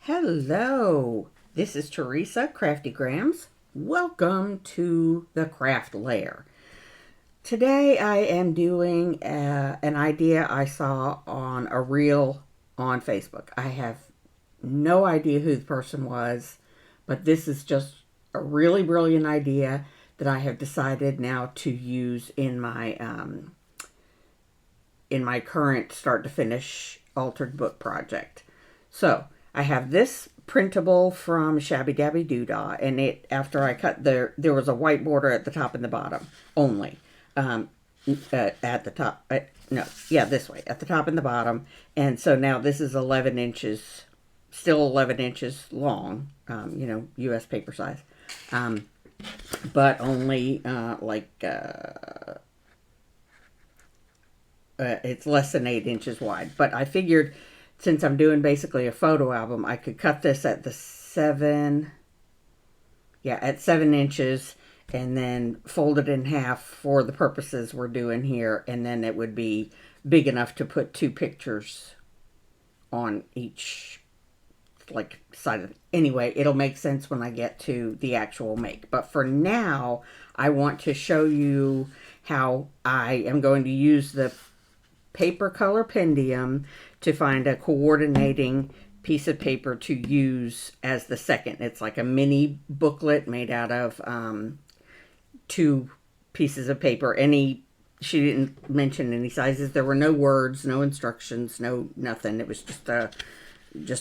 Hello, this is Teresa Crafty Grams. Welcome to the craft lair. Today I am doing an idea I saw on a reel on Facebook. I have no idea who the person was, but this is just a really brilliant idea that I have decided now to use in my current start to finish altered book project. So I have this printable from Shabby Dabby Doodah, and after I cut there was a white border at the top and the bottom only. At the top, this way, at the top and the bottom. And so now this is 11 inches, still 11 inches long, US paper size, but only it's less than 8 inches wide. But I figured, since I'm doing basically a photo album, I could cut this at 7 inches, and then fold it in half for the purposes we're doing here, and then it would be big enough to put 2 pictures on each side of it. Anyway, it'll make sense when I get to the actual make. But for now, I want to show you how I am going to use the Paper Colorpendium to find a coordinating piece of paper to use as the second. It's like a mini booklet made out of 2 pieces of paper. She didn't mention any sizes. There were no words, no instructions, no nothing. It was just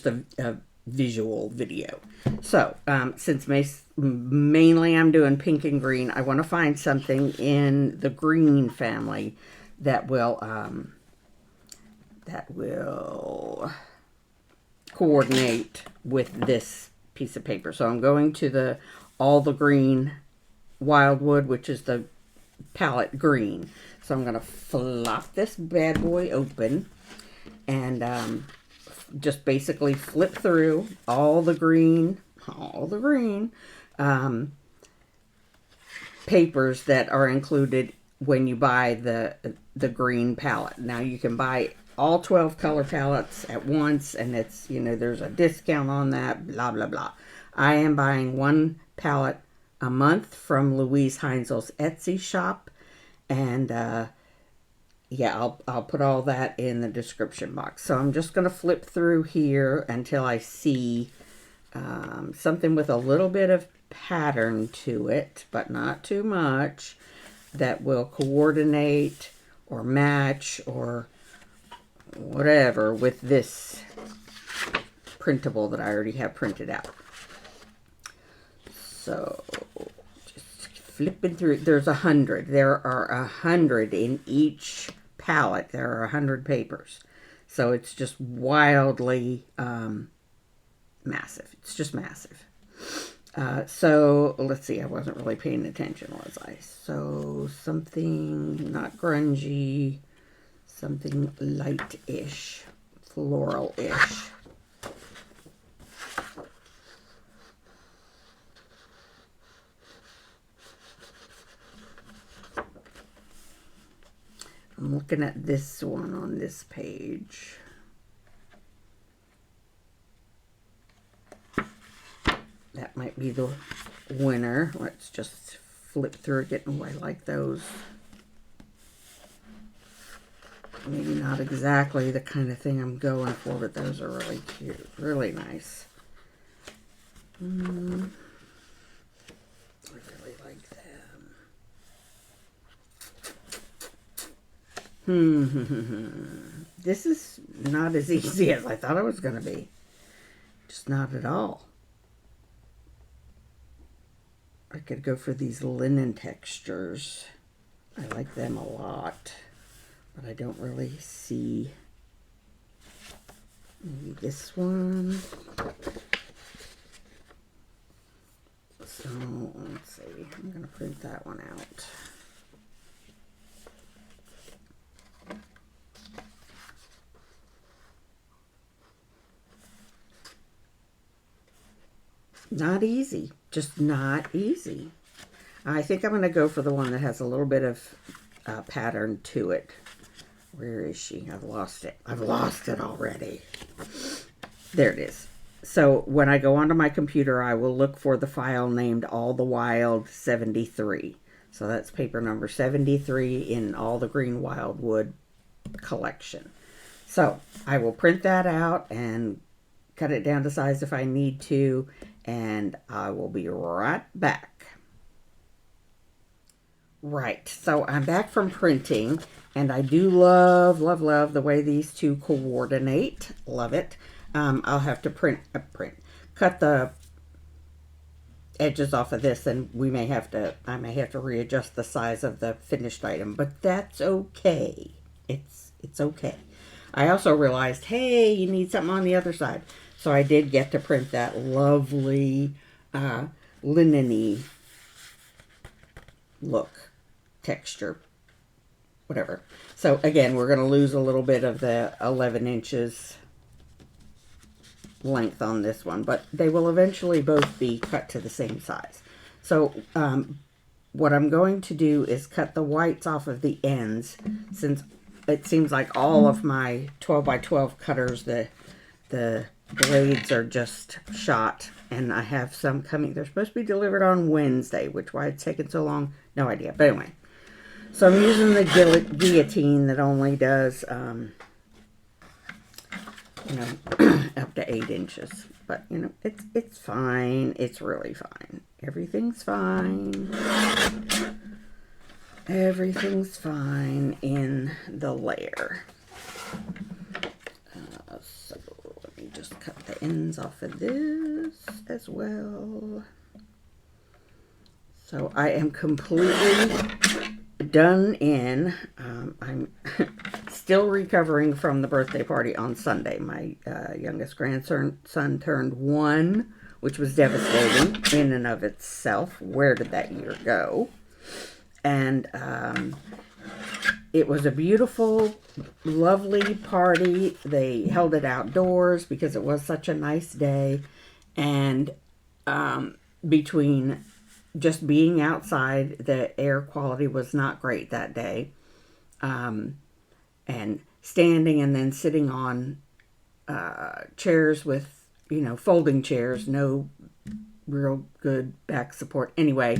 a visual video. So since mainly I'm doing pink and green, I want to find something in the green family that will coordinate with this piece of paper. So I'm going to all the green wildwood, which is the palette green. So I'm going to flop this bad boy open and just basically flip through all the green papers that are included when you buy the green palette. Now you can buy all 12 color palettes at once, and it's, there's a discount on that, blah, blah, blah. I am buying 1 palette a month from Louise Heinzel's Etsy shop, and I'll put all that in the description box. So I'm just going to flip through here until I see something with a little bit of pattern to it, but not too much, that will coordinate or match or whatever with this printable that I already have printed out. So just flipping through. There's 100. There are 100 in each palette. There are 100 papers. So it's just wildly massive. It's just massive. So let's see. I wasn't really paying attention, was I? So something not grungy, something light-ish, floral-ish. I'm looking at this one on this page. That might be the winner. Let's just flip through it. I like those. Maybe not exactly the kind of thing I'm going for, but those are really cute. Really nice. I really like them. This is not as easy as I thought it was going to be. Just not at all. I could go for these linen textures. I like them a lot. But I don't really see. Maybe this one. So let's see. I'm going to print that one out. Not easy. Just not easy. I think I'm going to go for the one that has a little bit of pattern to it. Where is she? I've lost it. I've lost it already. There it is. So when I go onto my computer, I will look for the file named All the Wild 73. So that's paper number 73 in All the Green Wildwood collection. So I will print that out and cut it down to size if I need to, and I will be right back. Right, so I'm back from printing, and I do love, love, love the way these two coordinate. Love it. I'll have to cut the edges off of this, and I may have to readjust the size of the finished item, but that's okay. It's okay. I also realized, hey, you need something on the other side. So I did get to print that lovely linen-y look, texture, whatever. So again, we're going to lose a little bit of the 11 inches length on this one, but they will eventually both be cut to the same size. So what I'm going to do is cut the whites off of the ends, since it seems like all of my 12 by 12 cutters, the blades are just shot, and I have some coming. They're supposed to be delivered on Wednesday, why it's taken so long, no idea. But anyway, so I'm using the guillotine that only does up to 8 inches. But, it's fine. It's really fine. Everything's fine. Everything's fine in the layer. So let me just cut the ends off of this as well. So I am completely done in. I'm still recovering from the birthday party on Sunday. My youngest grandson turned 1, which was devastating in and of itself. Where did that year go? And it was a beautiful, lovely party. They held it outdoors because it was such a nice day. And between just being outside, the air quality was not great that day. And standing and then sitting on chairs with, folding chairs, no real good back support. Anyway,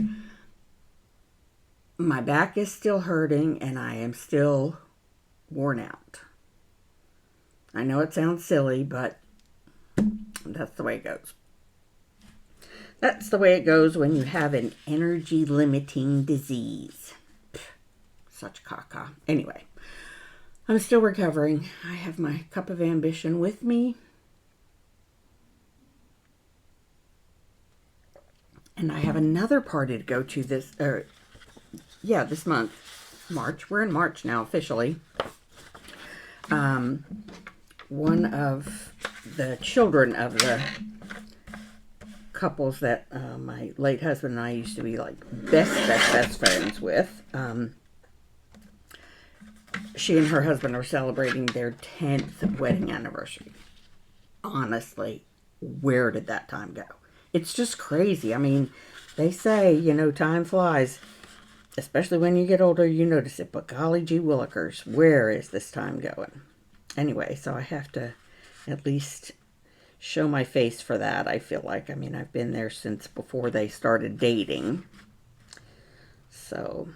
my back is still hurting and I am still worn out. I know it sounds silly, but that's the way it goes. That's the way it goes when you have an energy limiting disease. Such caca. Anyway, I'm still recovering. I have my cup of ambition with me. And I have another party to go to this month, March. We're in March now officially. One of the children of the couples that my late husband and I used to be like best friends with. She and her husband are celebrating their 10th wedding anniversary. Honestly, where did that time go? It's just crazy. I mean, they say, time flies. Especially when you get older, you notice it. But golly gee willikers, where is this time going? Anyway, so I have to at least show my face for that, I feel like. I mean, I've been there since before they started dating. So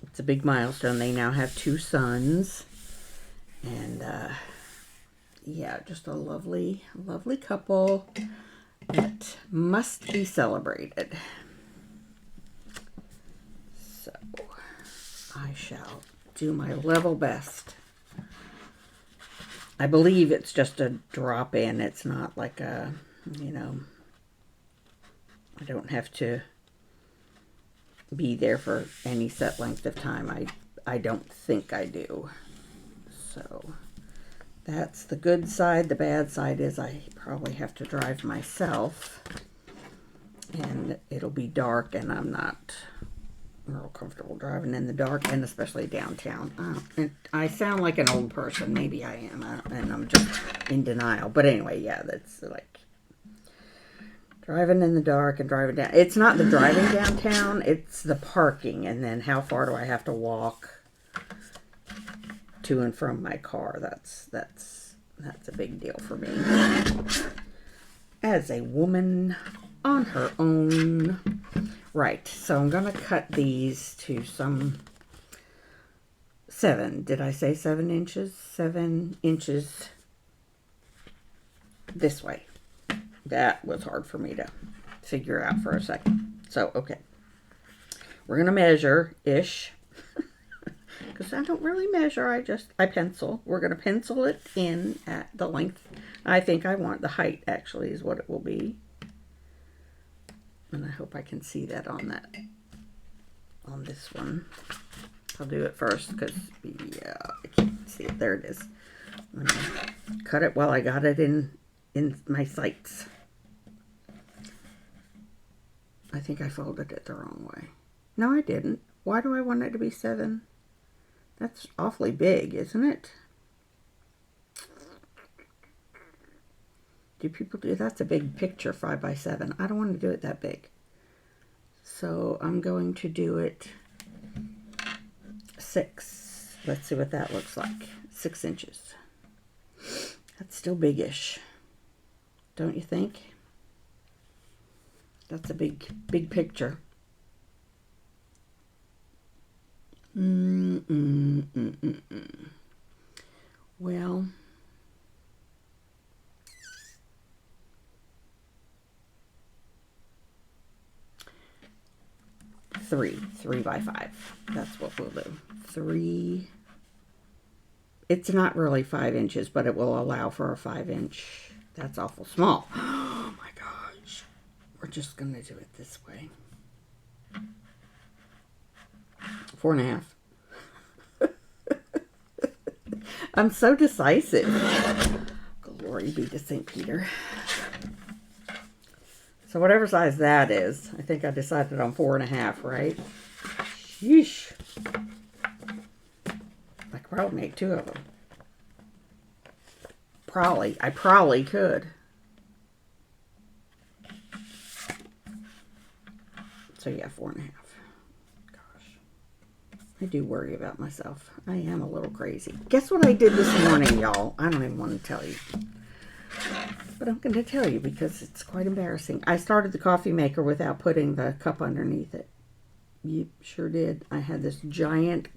it's a big milestone. They now have 2 sons. And, yeah, just a lovely, lovely couple that must be celebrated. So I shall do my level best. I believe it's just a drop in. It's not like a, I don't have to be there for any set length of time. I don't think I do. So that's the good side. The bad side is I probably have to drive myself. And it'll be dark and I'm not real comfortable driving in the dark, and especially downtown. I sound like an old person. Maybe I am, and I'm just in denial. But anyway, yeah, that's like driving in the dark and driving down. It's not the driving downtown, it's the parking, and then how far do I have to walk to and from my car. That's a big deal for me. as a woman on her own. Right, so I'm going to cut these to some 7. Did I say 7 inches? 7 inches this way. That was hard for me to figure out for a second. So, okay. We're going to measure-ish. Because I don't really measure, I pencil. We're going to pencil it in at the length I think I want. The height, actually, is what it will be. And I hope I can see that on this one. I'll do it first because, yeah, I can't see it. There it is. I'm going to cut it while I got it in my sights. I think I folded it the wrong way. No, I didn't. Why do I want it to be 7? That's awfully big, isn't it? Do people do that's a big picture, 5 by 7. I don't want to do it that big. So I'm going to do it 6. Let's see what that looks like. 6 inches. That's still big-ish. Don't you think? That's a big picture. Well, three by 5. That's what we'll do. 3. It's not really 5 inches, but it will allow for a 5-inch. That's awful small. Oh my gosh. We're just going to do it this way. 4.5. I'm so decisive. Glory be to St. Peter. So whatever size that is, I think I decided on 4.5, right? Sheesh. I could probably make 2 of them. I probably could. So yeah, 4.5. I do worry about myself. I am a little crazy. Guess what I did this morning, y'all? I don't even want to tell you. But I'm going to tell you because it's quite embarrassing. I started the coffee maker without putting the cup underneath it. You sure did. I had this giant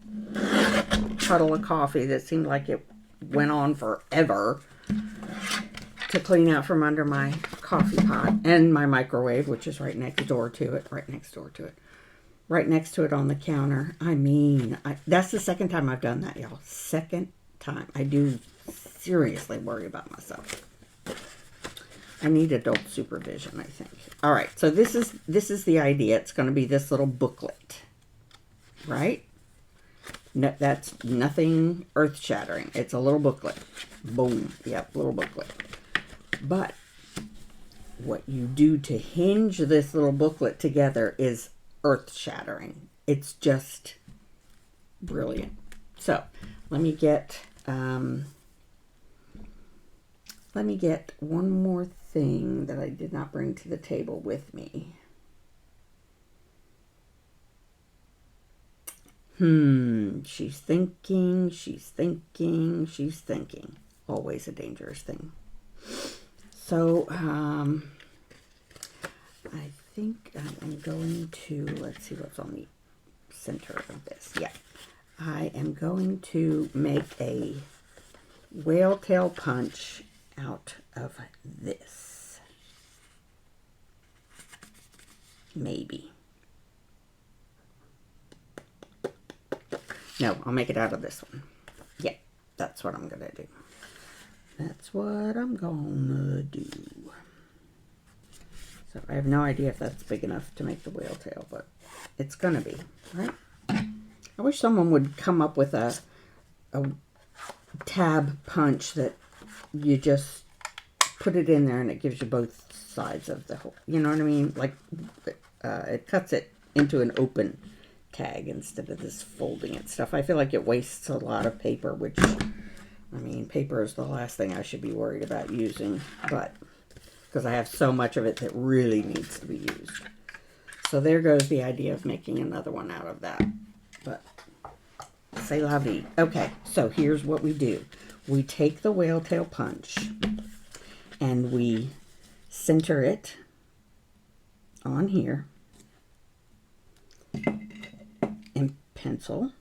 puddle of coffee that seemed like it went on forever to clean out from under my coffee pot and my microwave, which is right next door to it. Right next to it on the counter. I mean, that's the second time I've done that, y'all. Second time. I do seriously worry about myself. I need adult supervision, I think. All right, so this is the idea. It's going to be this little booklet, right? No, that's nothing earth-shattering. It's a little booklet. Boom. Yep, little booklet. But what you do to hinge this little booklet together is earth-shattering. It's just brilliant. So let me get one more thing that I did not bring to the table with me. She's thinking. Always a dangerous thing. So I think I'm going to, let's see what's on the center of this. Yeah. I am going to make a whale tail punch out of this. Maybe. No, I'll make it out of this one. Yeah, that's what I'm going to do. That's what I'm going to do. So I have no idea if that's big enough to make the whale tail, but it's going to be, right? I wish someone would come up with a tab punch that you just put it in there and it gives you both sides of the whole, you know what I mean? Like it cuts it into an open tag instead of this folding it stuff. I feel like it wastes a lot of paper, which, I mean, paper is the last thing I should be worried about using, but because I have so much of it that really needs to be used. So there goes the idea of making another one out of that. But c'est la vie. Okay, so here's what we do. We take the whale tail punch and we center it on here and pencil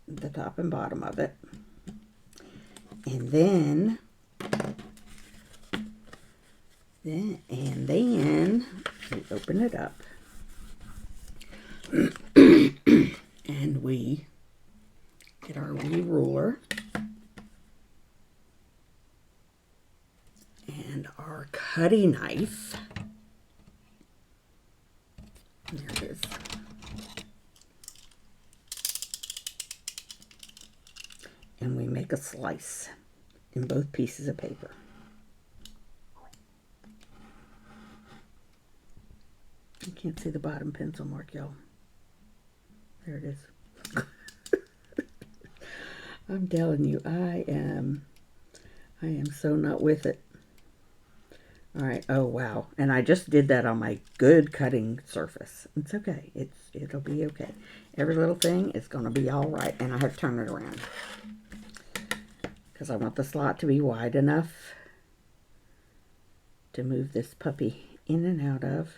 the top and bottom of it. And then we open it up and we get our wee ruler and our cutting knife. There it is. And we make a slice in both pieces of paper. You can't see the bottom pencil mark, y'all. There it is. I'm telling you, I am so not with it. All right. Oh, wow. And I just did that on my good cutting surface. It's okay. It'll be okay. Every little thing is going to be all right. And I have to turn it around because I want the slot to be wide enough to move this puppy in and out of.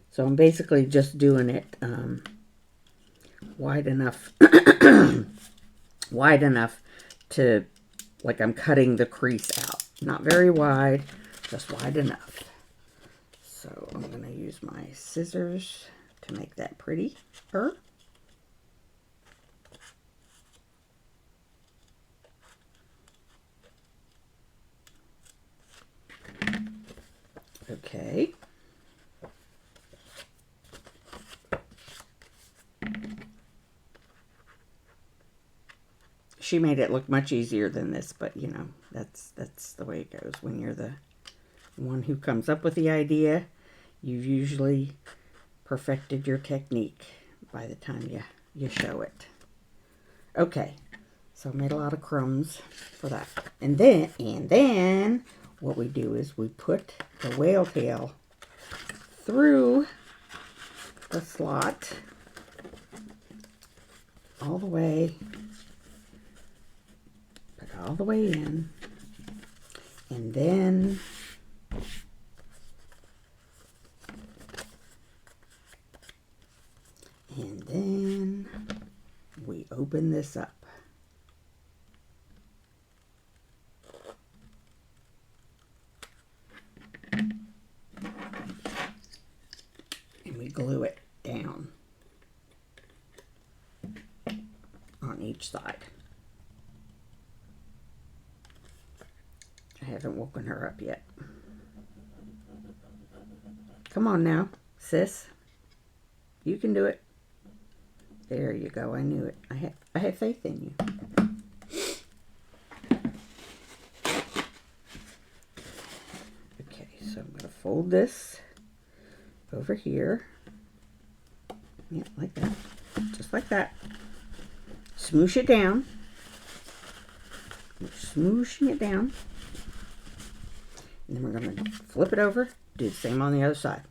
So I'm basically just doing it wide enough, wide enough to, like I'm cutting the crease out. Not very wide, just wide enough. So I'm going to use my scissors to make that prettier. Okay. She made it look much easier than this, but you know, that's the way it goes. When you're the one who comes up with the idea, you've usually perfected your technique by the time you show it. Okay, so I made a lot of crumbs for that. And then what we do is we put the whale tail through the slot all the way in, and then we open this up. And we glue it down on each side. I haven't woken her up yet. Come on now, sis. You can do it. There you go. I knew it. I have faith in you. Okay, so I'm going to fold this over here. Yeah, like that. Just like that. Smoosh it down. We're smooshing it down. And then we're going to flip it over, do the same on the other side.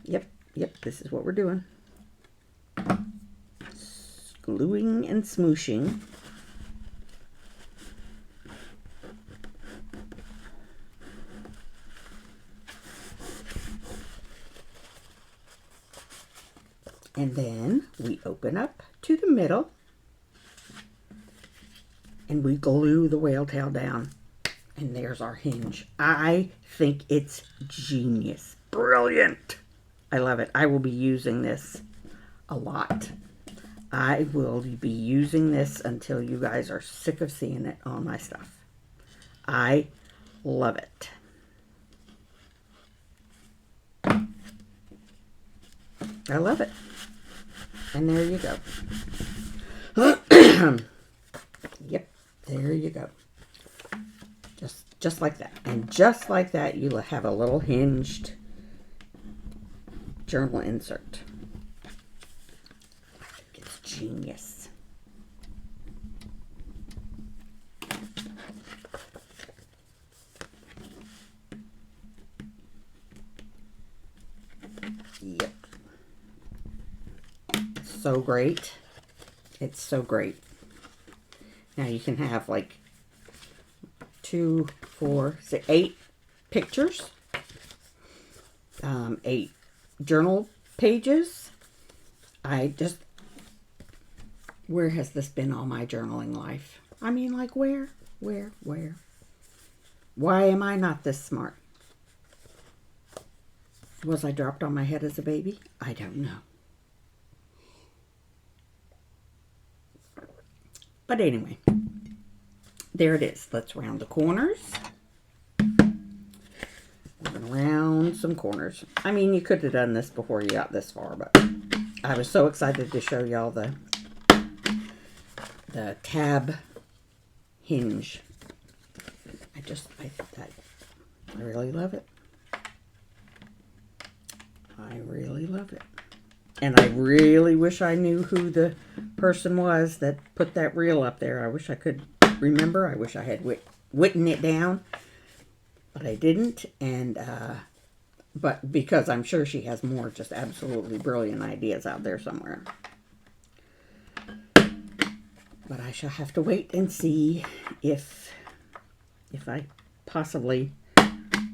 Yep, this is what we're doing. Gluing and smooshing. And then we open up to the middle and we glue the whale tail down. And there's our hinge. I think it's genius. Brilliant. I love it. I will be using this a lot. I will be using this until you guys are sick of seeing it on my stuff. I love it. I love it. And there you go. Yep, there you go. Just like that. And just like that, you'll have a little hinged journal insert. I think it's genius. Yep. So great. It's so great. Now you can have like 2, 4, 6, 8 pictures, 8 journal pages. Where has this been all my journaling life? I mean, like where? Why am I not this smart? Was I dropped on my head as a baby? I don't know. But anyway, there it is. Let's round the corners. We're going to round some corners. I mean, you could have done this before you got this far, but I was so excited to show y'all the tab hinge. I really love it. I really love it. And I really wish I knew who the person was that put that reel up there. I wish I could remember. I wish I had written it down, but I didn't. And but because I'm sure she has more just absolutely brilliant ideas out there somewhere. But I shall have to wait and see if I possibly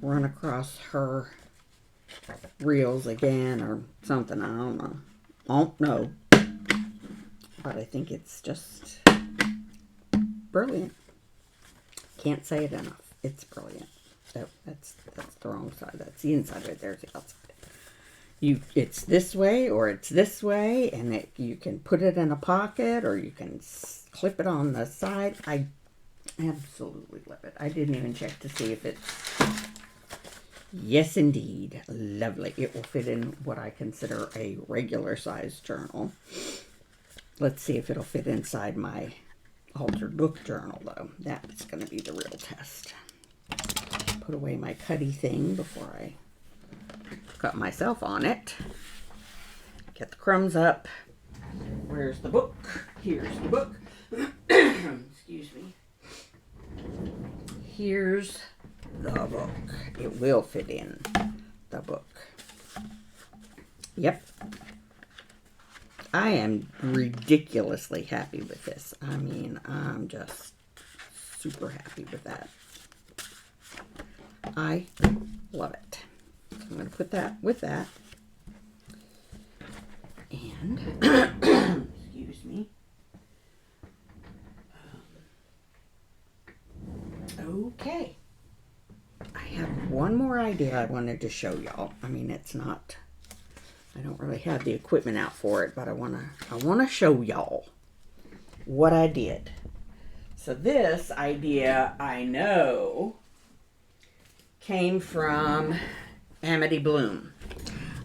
run across her reels again or something. I don't know. But I think it's just brilliant. Can't say it enough. It's brilliant. Oh, that's the wrong side. That's the inside right there. There's the outside. It's this way or it's this way, and you can put it in a pocket or you can clip it on the side. I absolutely love it. I didn't even check to see if it's... Yes, indeed. Lovely. It will fit in what I consider a regular size journal. Let's see if it'll fit inside my altered book journal, though. That's going to be the real test. Put away my cutty thing before I cut myself on it. Get the crumbs up. Where's the book? Here's the book. Excuse me. Here's the book. It will fit in the book. Yep. I am ridiculously happy with this. I mean, I'm just super happy with that. I love it. So I'm going to put that with that. And, excuse me. Okay. I have one more idea I wanted to show y'all. I mean, it's not, I don't really have the equipment out for it, but I want to show y'all what I did. So this idea, I know, came from Amity Bloom.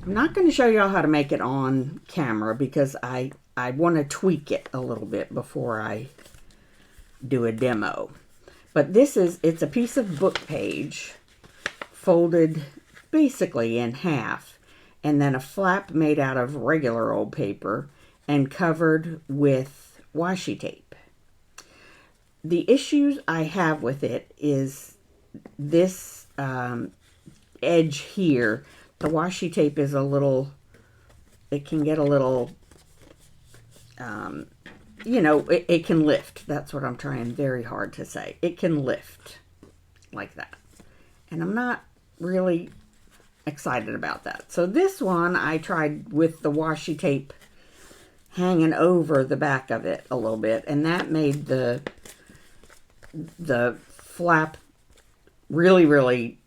I'm not going to show y'all how to make it on camera because I want to tweak it a little bit before I do a demo. But it's a piece of book page folded basically in half, and then a flap made out of regular old paper and covered with washi tape. The issues I have with it is this edge here. The washi tape is it can get a little, it can lift. That's what I'm trying very hard to say. It can lift like that. And I'm not really excited about that. So this one I tried with the washi tape hanging over the back of it a little bit, and that made the flap really, really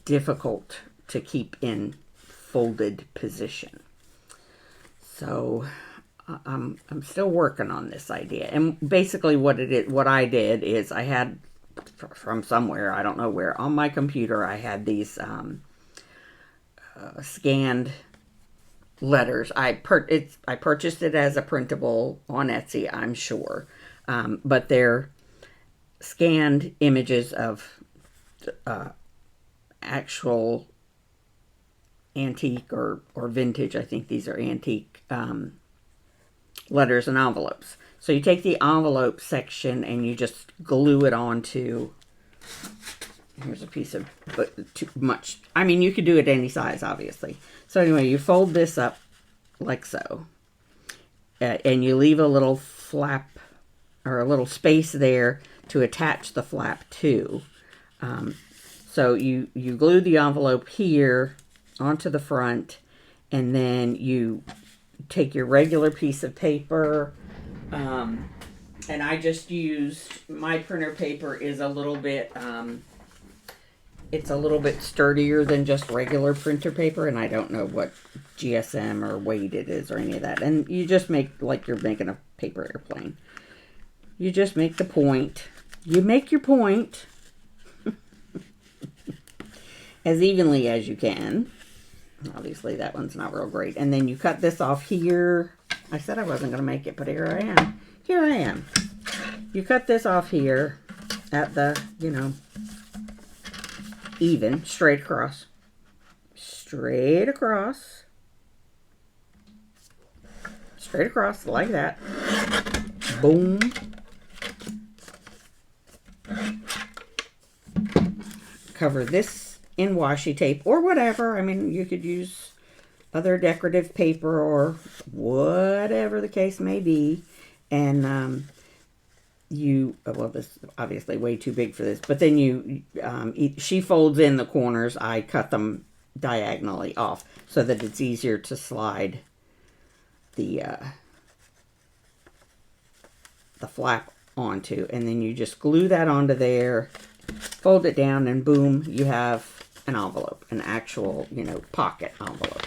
difficult to keep in folded position. So I'm still working on this idea. And basically what I did is I had from somewhere, I don't know where, on my computer I had these scanned letters. I purchased it as a printable on Etsy, I'm sure. But they're scanned images of actual antique or vintage. I think these are antique letters and envelopes. So you take the envelope section and you just glue it onto, here's a piece of, but too much. I mean, you could do it any size, obviously. So anyway, you fold this up like so. and you leave a little flap or a little space there to attach the flap to. So you glue the envelope here onto the front, and then you take your regular piece of paper, and I just used, my printer paper is a little bit, it's a little bit sturdier than just regular printer paper, and I don't know what GSM or weight it is or any of that. And you just make like you're making a paper airplane. You just make the point. You make your point as evenly as you can. Obviously, that one's not real great. And then you cut this off here. I said I wasn't going to make it, but here I am. Here I am. You cut this off here at the, you know, even, straight across. Straight across. Straight across, like that. Boom. Cover this in washi tape or whatever. I mean, you could use other decorative paper or whatever the case may be. And well, this is obviously way too big for this, but then she folds in the corners. I cut them diagonally off so that it's easier to slide the flap onto, and then you just glue that onto there, fold it down, and boom, you have an envelope, an actual, you know, pocket envelope,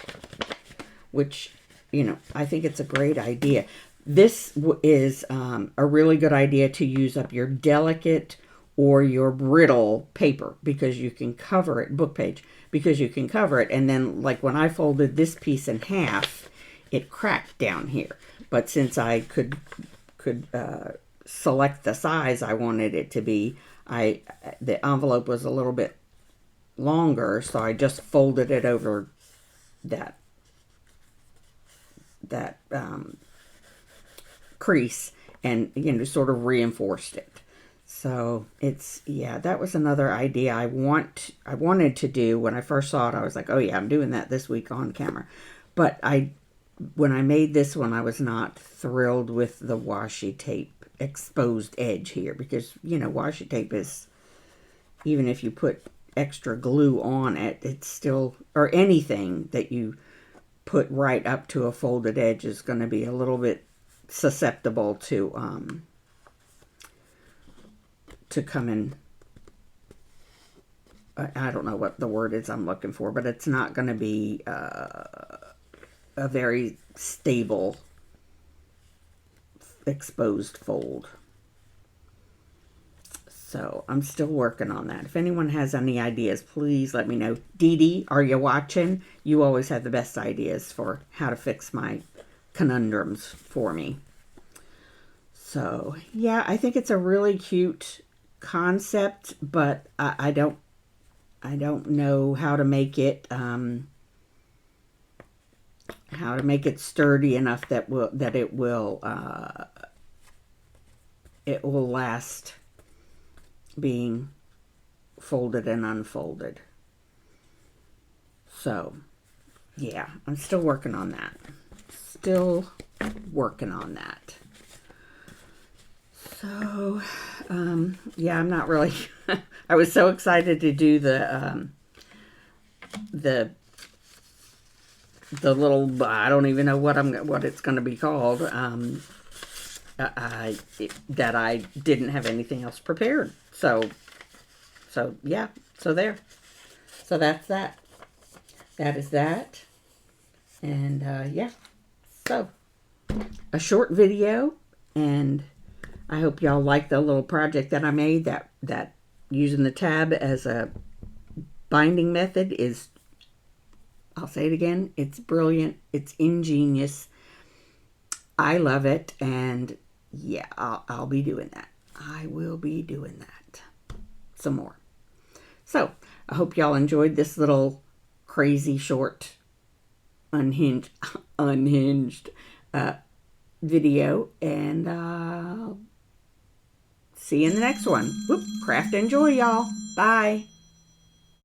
which, you know, I think it's a great idea. This is a really good idea to use up your delicate or your brittle paper, because you can cover it, book page, because you can cover it. And then, like when I folded this piece in half, it cracked down here. But since I could select the size I wanted it to be, the envelope was a little bit longer, so I just folded it over that crease and, you know, sort of reinforced it. So it's, yeah, that was another idea I wanted to do. When I first saw it, I was like, oh yeah, I'm doing that this week on camera. But when I made this one, I was not thrilled with the washi tape exposed edge here, because, you know, washi tape is, even if you put extra glue on it, it's still, or anything that you put right up to a folded edge is going to be a little bit susceptible to come in, I don't know what the word is I'm looking for, but it's not going to be a very stable exposed fold. So I'm still working on that. If anyone has any ideas, please let me know. Dee Dee, are you watching? You always have the best ideas for how to fix my conundrums for me. So yeah, I think it's a really cute concept, but I don't know how to make it sturdy enough that it will last being folded and unfolded. So yeah, I'm still working on that. Still working on that. So yeah, I'm not really I was so excited to do the little, I don't even know what it's going to be called, that I didn't have anything else prepared. So yeah, so there. So that's that. That is that. And yeah, so a short video, and I hope y'all like the little project that I made. That using the tab as a binding method is, I'll say it again, it's brilliant, it's ingenious. I love it, and yeah, I'll be doing that. I will be doing that some more. So I hope y'all enjoyed this little crazy short unhinged video, and I'll see you in the next one. Whoop, craft and enjoy, y'all. Bye.